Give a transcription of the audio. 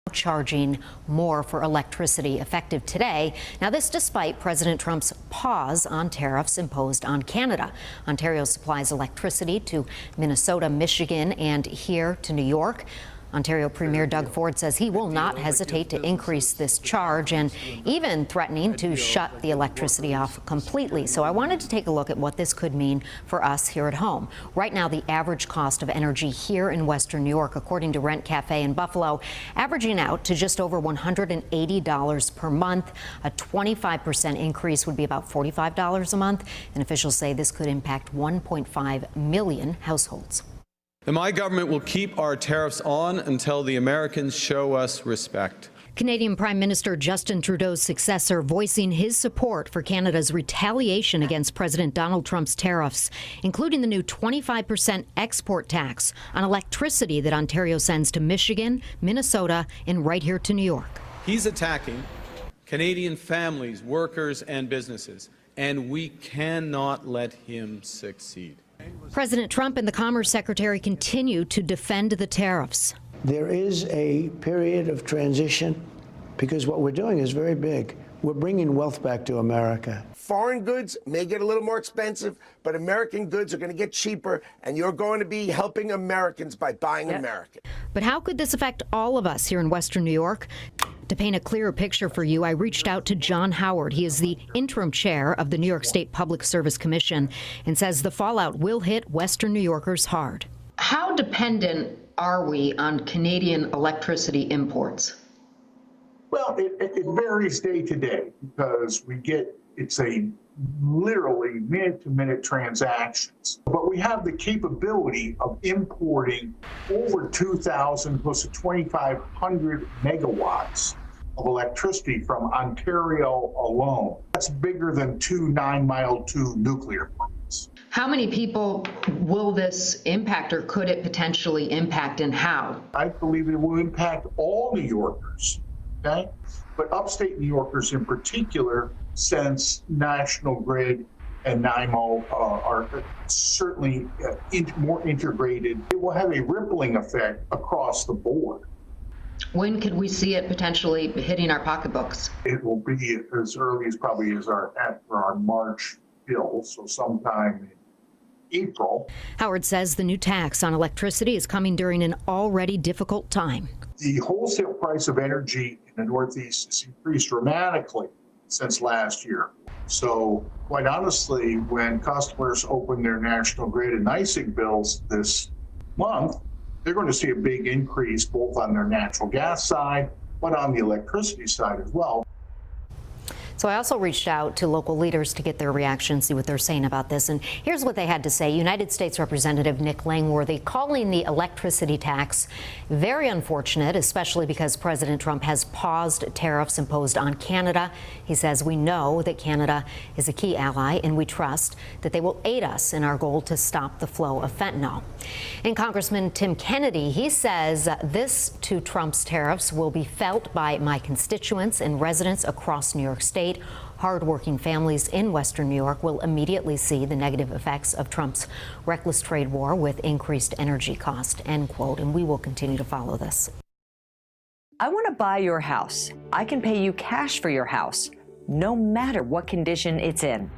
charging more for electricity effective today. Now, this despite President Trump's pause on tariffs imposed on Canada. Ontario supplies electricity to Minnesota, Michigan, and here to New York. Ontario Premier Doug Ford says he will not hesitate to increase this charge and even threatening to shut the electricity off completely. So I wanted to take a look at what this could mean for us here at home. Right now, the average cost of energy here in Western New York, according to Rent Cafe in Buffalo, averaging out to just over $180 per month. A 25% increase would be about $45 a month, and officials say this could impact 1.5 million households. And my government will keep our tariffs on until the Americans show us respect. Canadian Prime Minister Justin Trudeau's successor voicing his support for Canada's retaliation against President Donald Trump's tariffs, including the new 25% export tax on electricity that Ontario sends to Michigan, Minnesota, and right here to New York. He's attacking Canadian families, workers, and businesses, and we cannot let him succeed. President Trump and the Commerce Secretary continue to defend the tariffs. There is a period of transition because what we're doing is very big. We're bringing wealth back to America. Foreign goods may get a little more expensive, but American goods are going to get cheaper, and you're going to be helping Americans by buying American. But how could this affect all of us here in Western New York? To paint a clearer picture for you, I reached out to John Howard. He is the interim chair of the New York State Public Service Commission and says the fallout will hit Western New Yorkers hard. How dependent are we on Canadian electricity imports? Well, it varies day to day because it's a literally minute-to-minute transactions. But we have the capability of importing over 2,000, close to 2,500 megawatts of electricity from Ontario alone. That's bigger than 2 9-mile tube nuclear plants. How many people will this impact, or could it potentially impact, and how? I believe it will impact all New Yorkers, okay? But upstate New Yorkers in particular, since National Grid and NIMO are certainly more integrated, it will have a rippling effect across the board. When could we see it potentially hitting our pocketbooks? It will be as early as probably as our March bill, so sometime in April. Howard says the new tax on electricity is coming during an already difficult time. The wholesale price of energy in the Northeast has increased dramatically since last year. So quite honestly, when customers open their National Grid and NYSEG bills this month, they're going to see a big increase both on their natural gas side, but on the electricity side as well. So I also reached out to local leaders to get their reaction, see what they're saying about this. And here's what they had to say. United States Representative Nick Langworthy calling the electricity tax very unfortunate, especially because President Trump has paused tariffs imposed on Canada. He says we know that Canada is a key ally, and we trust that they will aid us in our goal to stop the flow of fentanyl. And Congressman Tim Kennedy, he says this to Trump's tariffs will be felt by my constituents and residents across New York State. Hardworking families in Western New York will immediately see the negative effects of Trump's reckless trade war with increased energy cost, end quote. And we will continue to follow this. I want to buy your house. I can pay you cash for your house, no matter what condition it's in.